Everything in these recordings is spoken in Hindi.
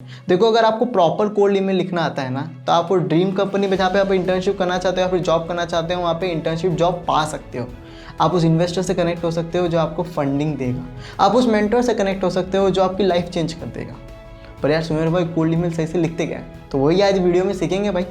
देखो, अगर आपको प्रॉपर कोल्ड ईमेल लिखना आता है ना, तो आप वो ड्रीम कंपनी में जहाँ पे आप इंटर्नशिप करना चाहते हो या फिर जॉब करना चाहते हो, वहाँ पे इंटर्नशिप जॉब पा सकते हो। आप उस इन्वेस्टर से कनेक्ट हो सकते हो जो आपको फंडिंग देगा। आप उस मेंटर से कनेक्ट हो सकते हो जो आपकी लाइफ चेंज कर देगा। पर यार सुमेर भाई, कोल्ड ईमेल सही से लिखते क्या है? तो वही आज वीडियो में सीखेंगे भाई।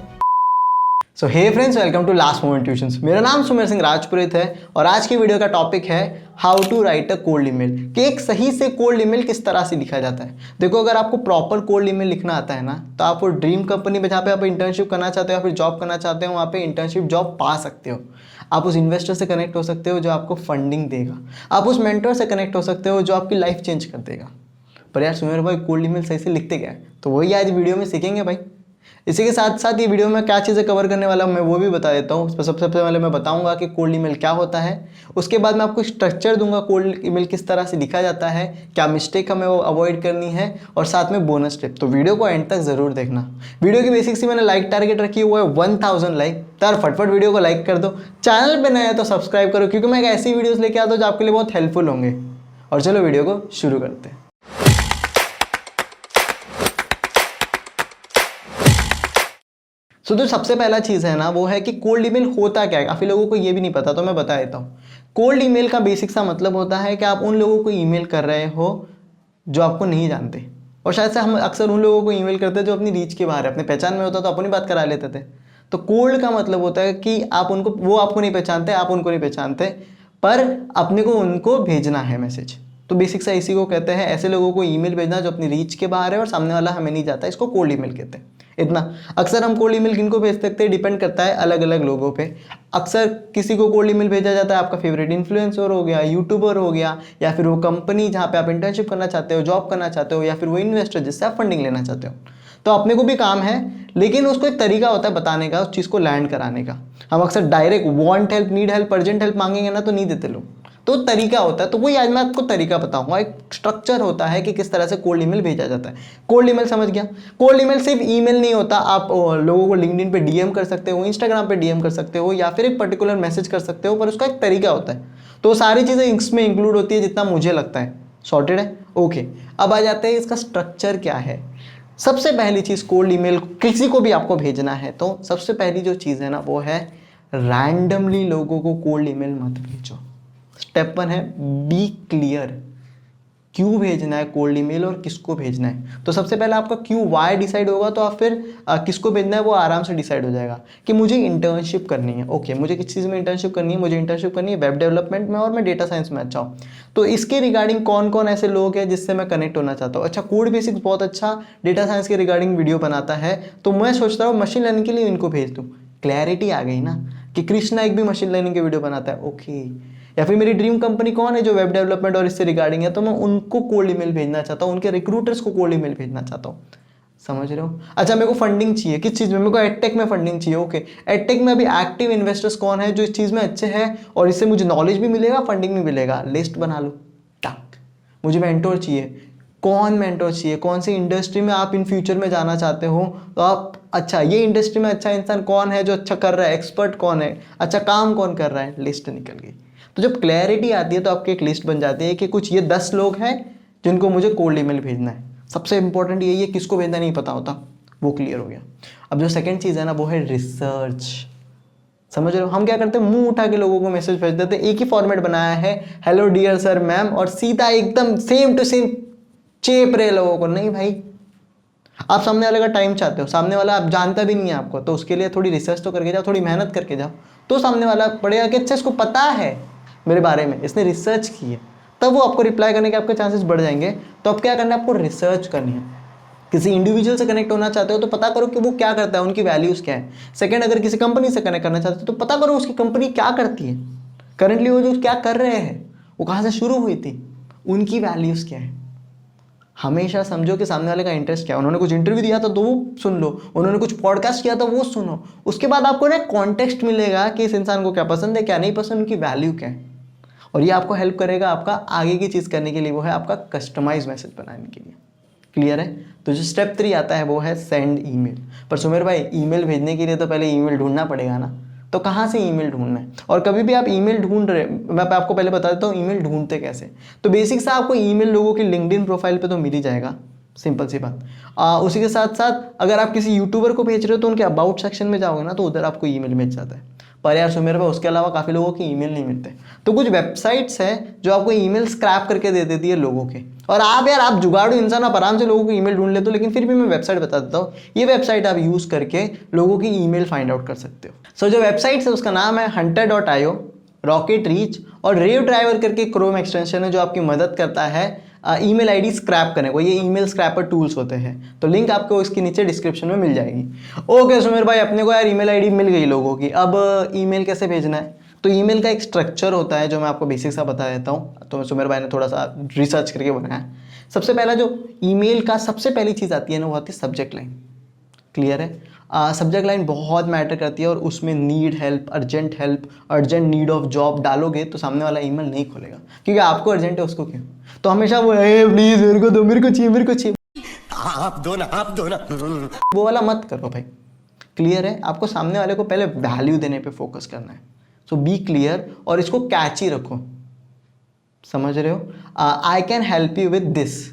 So hey friends, welcome to last moment tuitions. मेरा नाम सुमेर सिंह राजपुरोहित है और आज की वीडियो का टॉपिक है how to write a cold email, कि एक सही से कोल्ड ईमेल किस तरह से लिखा जाता है। देखो, अगर आपको प्रॉपर कोल्ड ईमेल लिखना आता है ना, तो आप वो ड्रीम कंपनी में जहाँ पे आप इंटर्नशिप करना चाहते हो या फिर जॉब करना चाहते हो, वहाँ पे इंटर्नशिप जॉब पा सकते हो। आप उस इन्वेस्टर से कनेक्ट हो सकते हो जो आपको फंडिंग देगा। आप उस मेंटर से कनेक्ट हो सकते हो जो आपकी लाइफ चेंज कर देगा। पर यार सुमेर भाई, कोल्ड ईमेल सही से लिखते क्या है? तो वही आज वीडियो में सीखेंगे भाई। इसी के साथ साथ ये वीडियो में क्या चीज़ें कवर करने वाला हूँ मैं वो भी बता देता हूँ। सबसे पहले मैं बताऊंगा कि कोल्ड ईमेल क्या होता है। उसके बाद मैं आपको स्ट्रक्चर दूंगा, कोल्ड ईमेल किस तरह से लिखा जाता है, क्या मिस्टेक हमें वो अवॉइड करनी है, और साथ में बोनस टिप। तो वीडियो को एंड तक ज़रूर देखना। वीडियो की बेसिक सी मैंने लाइक टारगेट रखी हुआ है 1000 लाइक। तो फटफट वीडियो को लाइक कर दो। चैनल पर नया है तो सब्सक्राइब करो, क्योंकि मैं ऐसी वीडियोज़ लेके आता हूँ जो आपके लिए बहुत हेल्पफुल होंगे। और चलो वीडियो को शुरू करते हैं। जो सबसे पहला चीज़ है ना, वो है कि कोल्ड ईमेल होता क्या है। काफ़ी लोगों को ये भी नहीं पता, तो मैं बता देता हूँ। कोल्ड ईमेल का बेसिक सा मतलब होता है कि आप उन लोगों को ईमेल कर रहे हो जो आपको नहीं जानते। और शायद से हम अक्सर उन लोगों को ईमेल करते हैं जो अपनी रीच के बाहर है। अपने पहचान में होता तो अपनी बात करा लेते थे। तो कोल्ड का मतलब होता है कि आप उनको, वो आपको नहीं पहचानते, आप उनको नहीं पहचानते, पर अपने को उनको भेजना है मैसेज। तो बेसिक सा इसी को कहते हैं, ऐसे लोगों को ईमेल भेजना जो अपनी रीच के बाहर है और सामने वाला हमें नहीं जाता, इसको कोल्ड ईमेल कहते हैं। इतना। अक्सर हम कोल्ड ईमेल किनको भेज सकते हैं, डिपेंड करता है अलग अलग लोगों पे। अक्सर किसी को कोल्ड ईमेल भेजा जाता है, आपका फेवरेट इन्फ्लुएंसर हो गया, यूट्यूबर हो गया, या फिर वो कंपनी जहाँ पे आप इंटर्नशिप करना चाहते हो, जॉब करना चाहते हो, या फिर वो इन्वेस्टर जिससे आप फंडिंग लेना चाहते हो। तो अपने को भी काम है, लेकिन उसको एक तरीका होता है बताने का, उस चीज़ को लैंड कराने का। हम अक्सर direct want help, need help, urgent help मांगेंगे ना, तो नहीं देते लोग। तो तरीका होता है, तो वही आज मैं आपको तरीका बताऊंगा। एक स्ट्रक्चर होता है कि किस तरह से कोल्ड ईमेल भेजा जाता है। कोल्ड ईमेल समझ गया। कोल्ड ईमेल सिर्फ ईमेल नहीं होता, आप लोगों को लिंक्डइन पे डीएम कर सकते हो, इंस्टाग्राम पे डीएम कर सकते हो, या फिर एक पर्टिकुलर मैसेज कर सकते हो, पर उसका एक तरीका होता है। तो सारी चीज़ें इसमें इंक्लूड होती है, जितना मुझे लगता है। सॉर्टेड है? ओके। अब आ जाते हैं इसका स्ट्रक्चर क्या है। सबसे पहली चीज़, कोल्ड ईमेल किसी को भी आपको भेजना है तो सबसे पहली जो चीज़ है ना, वो है रैंडमली लोगों को कोल्ड ईमेल मत भेजो। स्टेप 1 है बी क्लियर। क्यों भेजना है कोल्ड ईमेल और किसको भेजना है। तो सबसे पहले आपका क्यों, वाई डिसाइड होगा, तो आप फिर किसको भेजना है वो आराम से डिसाइड हो जाएगा। कि मुझे इंटर्नशिप करनी है, ओके, मुझे किस चीज़ में इंटर्नशिप करनी है, मुझे इंटर्नशिप करनी है वेब डेवलपमेंट में, और मैं डेटा साइंस में अच्छा हूँ। तो इसके रिगार्डिंग कौन कौन ऐसे लोग हैं जिससे मैं कनेक्ट होना चाहता हूँ। अच्छा, कोड बेसिक्स बहुत अच्छा डेटा साइंस के रिगार्डिंग वीडियो बनाता है, तो मैं सोचता हूँ मशीन लर्निंग के लिए इनको भेज दूँ। क्लैरिटी आ गई ना, कि कृष्णा एक भी मशीन लर्निंग के वीडियो बनाता है, ओके। या फिर मेरी ड्रीम कंपनी कौन है जो वेब डेवलपमेंट और इससे रिगार्डिंग है, तो मैं उनको कोल्ड ईमेल भेजना चाहता हूँ, उनके रिक्रूटर्स को कोल्ड ईमेल भेजना चाहता हूँ। समझ रहे हो? अच्छा, मेरे को फंडिंग चाहिए, किस चीज़ में? मेरे को एडटेक में फंडिंग चाहिए, ओके। एडटेक में अभी एक्टिव इन्वेस्टर्स कौन है जो इस चीज़ में अच्छे हैं और इससे मुझे नॉलेज भी मिलेगा, फंडिंग भी मिलेगा। लिस्ट बना लो, टक। मुझे मेंटोर चाहिए, कौन मेंटोर चाहिए, कौन सी इंडस्ट्री में आप इन फ्यूचर में जाना चाहते हो, तो आप, अच्छा ये इंडस्ट्री में अच्छा इंसान कौन है जो अच्छा कर रहा है, एक्सपर्ट कौन है, अच्छा काम कौन कर रहा है, लिस्ट निकल गई। तो जब क्लैरिटी आती है तो आपकी एक लिस्ट बन जाती है कि कुछ ये 10 लोग हैं जिनको मुझे कोल्ड ईमेल भेजना है। सबसे इंपॉर्टेंट यही है, किसको भेजना नहीं पता होता, वो क्लियर हो गया। अब जो सेकंड चीज़ है ना, वो है रिसर्च। समझ रहे हो? हम क्या करते हैं, मुंह उठा के लोगों को मैसेज भेज देते हैं। एक ही फॉर्मेट बनाया है, हेलो डियर सर मैम, और सीधा एकदम सेम टू सेम चेप रहे लोगों को। नहीं भाई, आप सामने वाले का टाइम चाहते हो, सामने वाला आप जानता भी नहीं है आपको, तो उसके लिए थोड़ी रिसर्च तो करके जाओ, थोड़ी मेहनत करके जाओ, तो सामने वाला पढ़ेगा कि अच्छा इसको पता है मेरे बारे में, इसने रिसर्च की है, तब वो आपको रिप्लाई करने के आपके चांसेस बढ़ जाएंगे। तो अब क्या करना है, आपको रिसर्च करनी है। किसी इंडिविजुअल से कनेक्ट होना चाहते हो तो पता करो कि वो क्या करता है, उनकी वैल्यूज़ क्या है। सेकंड, अगर किसी कंपनी से कनेक्ट करना चाहते हो तो पता करो उसकी कंपनी क्या करती है, करंटली वो जो क्या कर रहे हैं, वो कहाँ से शुरू हुई थी, उनकी वैल्यूज़ क्या है। हमेशा समझो कि सामने वाले का इंटरेस्ट क्या है। उन्होंने कुछ इंटरव्यू दिया था तो वो सुन लो, उन्होंने कुछ पॉडकास्ट किया था वो सुनो। उसके बाद आपको ना कॉन्टेक्स्ट मिलेगा कि इस इंसान को क्या पसंद है, क्या नहीं पसंद, उनकी वैल्यू क्या है। और ये आपको हेल्प करेगा आपका आगे की चीज़ करने के लिए, वो है आपका कस्टमाइज मैसेज बनाने के लिए। क्लियर है? तो जो स्टेप 3 आता है वो है सेंड ईमेल। पर सुमेर भाई, ईमेल भेजने के लिए तो पहले ईमेल ढूंढना पड़ेगा ना, तो कहाँ से ईमेल ढूंढना है। और कभी भी आप ईमेल ढूंढ रहे, मैं आपको पहले बता देता हूँ ईमेल ढूंढते कैसे। तो बेसिक सा आपको ईमेल लोगों की लिंक्डइन प्रोफाइल पे तो मिल ही जाएगा, सिंपल सी बात। उसी के साथ साथ अगर आप किसी यूट्यूबर को भेज रहे हो तो उनके अबाउट सेक्शन में जाओगे ना तो उधर आपको ईमेल मिल जाता है। पर यार सुमेर भाई उसके अलावा काफ़ी लोगों के ईमेल नहीं मिलते। तो कुछ वेबसाइट्स हैं जो आपको ईमेल स्क्रैप करके दे देती है लोगों के। और आप जुगाड़ू इंसान, आप आराम से लोगों को ईमेल ढूंढ लेते हो, लेकिन फिर भी मैं वेबसाइट बता देता हूँ। ये वेबसाइट आप यूज़ करके लोगों की ईमेल फाइंड आउट कर सकते हो। सो जो वेबसाइट है उसका नाम है hunter.io, रॉकेट रीच और रेव ड्राइवर करके क्रोम एक्सटेंशन है जो आपकी मदद करता है ईमेल आईडी स्क्रैप करने को। ये ईमेल स्क्रैपर टूल्स होते हैं, तो लिंक आपको इसके नीचे डिस्क्रिप्शन में मिल जाएगी। ओके सुमेर भाई, अपने को यार ईमेल आईडी मिल गई लोगों की, अब ईमेल कैसे भेजना है? तो ईमेल का एक स्ट्रक्चर होता है जो मैं आपको बेसिक सा बता देता हूँ। तो सुमेर भाई ने थोड़ा सा रिसर्च करके बनाया। सबसे पहला जो ईमेल का सबसे पहली चीज़ आती है ना वो आती है सब्जेक्ट लाइन। क्लियर है? सब्जेक्ट लाइन बहुत मैटर करती है और उसमें need help, urgent need of job डालोगे तो सामने वाला ईमेल नहीं खोलेगा, क्योंकि आपको अर्जेंट है, उसको क्यों? तो हमेशा वो प्लीज मेरे को दो, मेरे को चाहिए, आप दो ना, वो वाला मत करो भाई। क्लियर है? आपको सामने वाले को पहले वैल्यू देने पे फोकस करना है। सो बी क्लियर और इसको कैची रखो। समझ रहे हो? I can help you with this,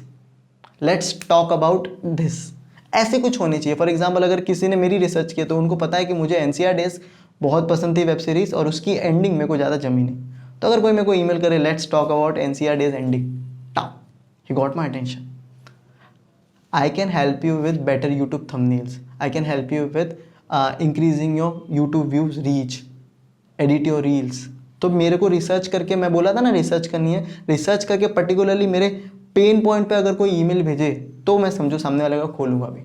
let's talk about this, ऐसे कुछ होनी चाहिए। फॉर एग्जाम्पल अगर किसी ने मेरी रिसर्च किया तो उनको पता है कि मुझे एनसीआर डेज बहुत पसंद थी वेब सीरीज और उसकी एंडिंग मेरे को ज़्यादा जमी नहीं, तो अगर कोई मेरे को ईमेल करे let's talk about NCR days ending, he got my attention. I can help you with better YouTube thumbnails, I can help you with increasing your YouTube views reach, edit your reels. तो मेरे को रिसर्च करके, मैं बोला था ना रिसर्च करनी है, रिसर्च करके पर्टिकुलरली मेरे पेन पॉइंट पे अगर कोई ईमेल भेजे तो मैं समझो सामने वाले का खोलूंगा भी।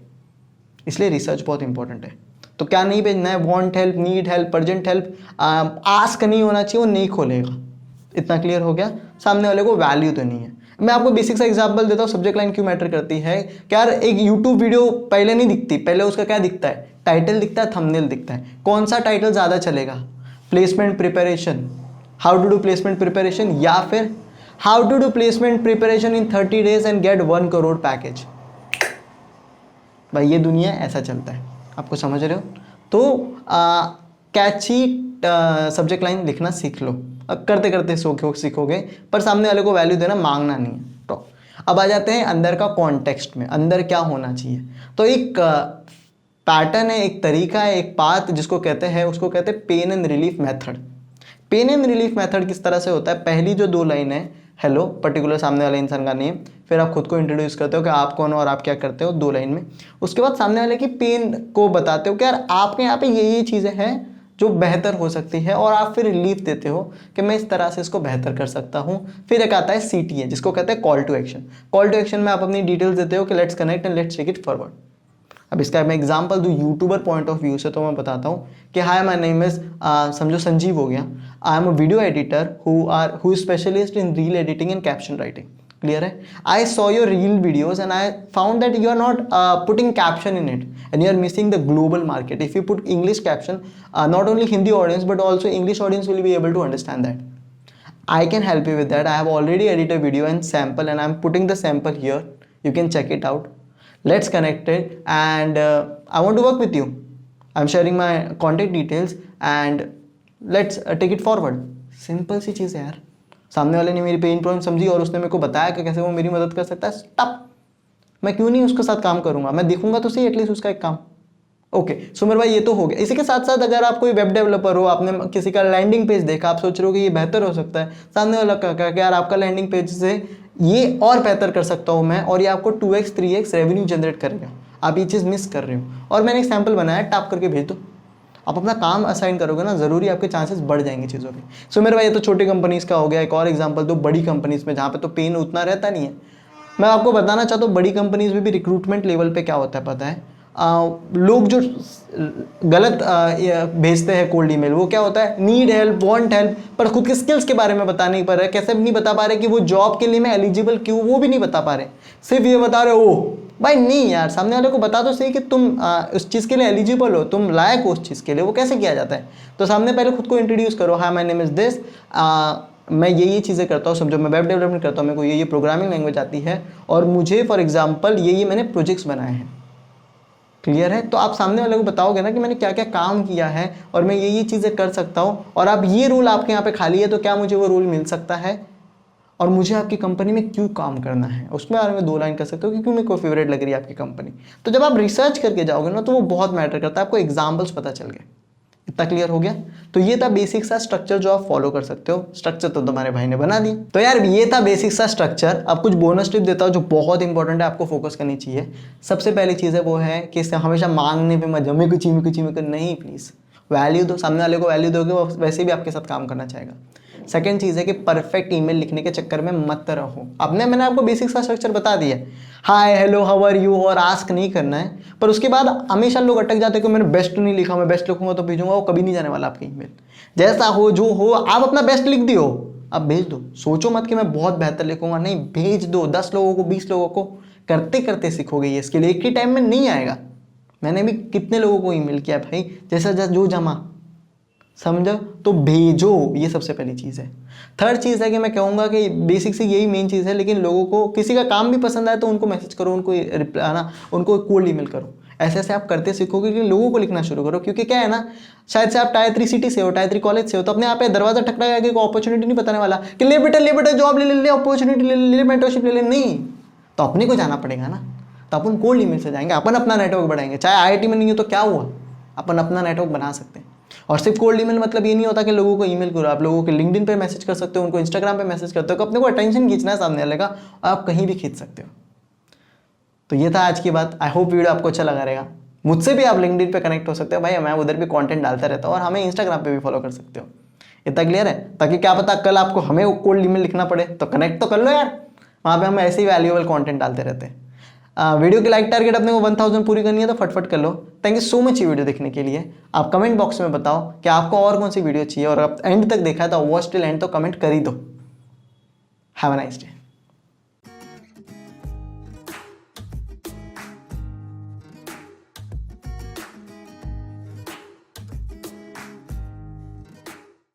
इसलिए रिसर्च बहुत इंपॉर्टेंट है। तो क्या नहीं भेजना है? Want help, need help, urgent help, ask नहीं होना चाहिए, वो नहीं खोलेगा। इतना क्लियर हो गया? सामने वाले को वैल्यू तो नहीं है। मैं आपको बेसिक सा एग्जांपल देता हूँ सब्जेक्ट लाइन क्यों मैटर करती है। क्या यार एक यूट्यूब वीडियो पहले नहीं दिखती, पहले उसका क्या दिखता है? टाइटल दिखता है, थंबनेल दिखता है। कौन सा टाइटल ज़्यादा चलेगा? Placement preparation, how to do placement preparation, या फिर how to do placement preparation in 30 days and get 1 crore package. भाई ये दुनिया ऐसा चलता है, आपको समझ रहे हो? तो कैची सब्जेक्ट लाइन लिखना सीख लो, करते करते सीखोगे, पर सामने वाले को वैल्यू देना मांगना नहीं है। तो अब आ जाते हैं अंदर का कॉन्टेक्स्ट में, अंदर क्या होना चाहिए। तो एक पैटर्न है, एक तरीका है, एक पाथ जिसको कहते हैं, उसको कहते हैं pain and relief method. Pain and relief method किस तरह से होता है? पहली जो 2 लाइन है, हेलो, पर्टिकुलर सामने वाले इंसान का नेम, फिर आप खुद को इंट्रोड्यूस करते हो कि आप कौन हो और आप क्या करते हो 2 लाइन में। उसके बाद सामने वाले की पेन को बताते हो कि यार आपके यहाँ पे ये चीज़ें हैं जो बेहतर हो सकती है, और आप फिर रिलीफ देते हो कि मैं इस तरह से इसको बेहतर कर सकता हूँ। फिर एक आता है CTA जिसको कहते हैं call to action. Call to action में आप अपनी डिटेल्स देते हो कि let's connect and let's take it forward. अब इसका मैं एग्जांपल दूँ यूट्यूबर पॉइंट ऑफ व्यू से, तो मैं बताता हूँ कि हाय माय नेम इज, समझो संजीव हो गया, I am a video editor who specialist in reel editing and caption writing. Clear है? I saw your reel videos and I found that you are not putting caption in it and you are missing the global market. If you put English caption, not only Hindi audience but also English audience will be able to understand that. I can help you with that. I have already edited a video and sample and I'm putting the sample here. You can check it out. Let's connect it and I want to work with you. I'm sharing my contact details and let's take it forward. Simple सी चीज़ है यार। सामने वाले ने मेरी पेन पॉइंट समझी और उसने मेरे को बताया कि कैसे वो मेरी मदद कर सकता है। स्टॉप, मैं क्यों नहीं उसके साथ काम करूँगा? मैं देखूंगा तो सही एटलीस्ट उसका एक काम। ओके सुमेर भाई, ये तो हो गया। इसी के साथ साथ अगर आप कोई वेब डेवलपर हो, आपने किसी का लैंडिंग पेज देखा, आप सोच रहे हो कि ये बेहतर हो सकता है, सामने वाला कहा कि यार आपका लैंडिंग पेज से ये और बेहतर कर सकता हूँ मैं, और ये आपको 2x 3x रेवेन्यू जनरेट करेगा, आप ये चीज़ मिस कर रहे हो, और मैंने एक सैम्पल बनाया, टाप करके भेज दो। आप अपना काम असाइन करोगे ना, ज़रूरी आपके चांसेस बढ़ जाएंगे चीज़ों के। सुमेर भाई ये तो छोटी कंपनीज़ का हो गया। एक और एग्जाम्पल दो बड़ी कंपनीज़ में, जहाँ पे तो पेन उतना रहता नहीं है। मैं आपको बताना चाहता हूँ बड़ी कंपनीज़ में भी रिक्रूटमेंट लेवल पे क्या होता है पता है? लोग जो गलत भेजते हैं कोल्ड ईमेल, वो क्या होता है? नीड हेल्प, वांट हेल्प, पर खुद के स्किल्स के बारे में बता नहीं पा रहे, कैसे नहीं बता पा रहे कि वो जॉब के लिए मैं एलिजिबल क्यों, वो भी नहीं बता पा रहे। सिर्फ ये बता रहे हो भाई, नहीं यार, सामने वाले को बता तो सही कि तुम उस चीज़ के लिए एलिजिबल हो, तुम लायक हो उस चीज़ के लिए। वो कैसे किया जाता है? तो सामने पहले खुद को इंट्रोड्यूस करो। Hi my name is this, मैं ये चीज़ें करता हूँ, समझो मैं वेब डेवलपमेंट करता हूँ, मेरे को ये प्रोग्रामिंग लैंग्वेज आती है, और मुझे फॉर एग्जांपल ये मैंने प्रोजेक्ट्स बनाए हैं। क्लियर है? तो आप सामने वाले को बताओगे ना कि मैंने क्या क्या काम किया है और मैं ये चीज़ें कर सकता हूँ, और अब ये रोल आपके यहाँ पे खाली है, तो क्या मुझे वो रोल मिल सकता है? और मुझे आपकी कंपनी में क्यों काम करना है, उसमें बारे में 2 लाइन कर सकते हो कि क्यों मेरे को फेवरेट लग रही है आपकी कंपनी। तो जब आप रिसर्च करके जाओगे ना तो वो बहुत मैटर करता है, आपको एग्जाम्पल्स पता चल गए। इतना क्लियर हो गया। तो ये था बेसिक सा स्ट्रक्चर जो आप फॉलो कर सकते हो। स्ट्रक्चर तो तुम्हारे भाई ने बना दी। तो यार ये था बेसिक सा स्ट्रक्चर। अब कुछ बोनस टिप देता हूँ जो बहुत इंपॉर्टेंट है, आपको फोकस करनी चाहिए। सबसे पहली चीज़ है वो है कि हमेशा मांगने पे मत जाओ, मेरे को चाहिए मेरे को चाहिए मेरे को नहीं, प्लीज़ वैल्यू दो। सामने वाले को वैल्यू दोगे वो वैसे भी आपके साथ काम करना चाहेगा। सेकंड चीज़ है कि परफेक्ट ईमेल लिखने के चक्कर में मत रहो। मैंने आपको बेसिक सा स्ट्रक्चर बता दिया, hi hello how are you और आस्क नहीं करना है। पर उसके बाद हमेशा लोग अटक जाते हैं कि मैंने बेस्ट नहीं लिखा, मैं बेस्ट लिखूंगा तो भेजूंगा, वो कभी नहीं जाने वाला आपका ईमेल। जैसा हो जो हो, आप अपना बेस्ट लिख दियो, आप भेज दो। सोचो मत कि मैं बहुत बेहतर लिखूंगा, नहीं, भेज दो। 10 लोगों को 20 लोगों को करते करते सीखोगे ये स्किल, एक ही टाइम में नहीं आएगा। मैंने भी कितने लोगों को ईमेल किया भाई, जैसा जो जमा, समझो, तो भेजो। ये सबसे पहली चीज़ है। थर्ड चीज़ है कि मैं कहूँगा कि बेसिक से यही मेन चीज़ है, लेकिन लोगों को किसी का काम भी पसंद आए तो उनको मैसेज करो, उनको रिप्लाई ना, उनको कोल्ड ईमेल करो। ऐसे ऐसे आप करते सीखोगे कि लोगों को लिखना शुरू करो। क्योंकि क्या है ना, शायद से आप टायर 3 सिटी से हो, टायर 3 कॉलेज से हो, तो अपने आप दरवाजा ठकराएगा कि कोई अपॉर्चुनिटी नहीं बताने वाला कि ले बेटा जॉब ले अपॉर्चुनिटी ले मेंटरशिप ले, नहीं। तो अपने को जाना पड़ेगा ना। तो अपन कोल्ड ईमेल से जाएंगे, अपन अपना नेटवर्क बढ़ाएंगे। चाहे आईआईटी में नहीं हो तो क्या हुआ, अपन अपना नेटवर्क बना सकते हैं। और सिर्फ कोल्ड ईमेल मतलब ये नहीं होता कि लोगों को ईमेल करो, आप लोगों के लिंक्डइन पे मैसेज कर सकते हो, उनको इंस्टाग्राम पे मैसेज करते हो। अपने को अटेंशन खींचना है सामने वाले का, आप कहीं भी खींच सकते हो। तो ये था आज की बात। आई होप वीडियो आपको अच्छा लगा रहेगा। मुझसे भी आप लिंक्डइन पे कनेक्ट हो सकते हो भाई, मैं उधर भी कंटेंट डालता रहता हूँ, और हमें इंस्टाग्राम पे भी फॉलो कर सकते हो। इतना क्लियर है, ताकि क्या पता कल आपको हमें कोल्ड ईमेल लिखना पड़े तो कनेक्ट तो कर लो यार, वहाँ पे हम ऐसे ही वैल्यूएबल कंटेंट डालते रहते हैं। वीडियो की लाइक टारगेट अपने को 1000 पूरी करनी है तो फटफट कर लो। थैंक यू सो मच ये वीडियो देखने के लिए। आप कमेंट बॉक्स में बताओ कि आपको और कौन सी वीडियो चाहिए, और आप एंड तक देखा है तो वॉच टिल एंड तो कमेंट कर ही दो। Have a nice day.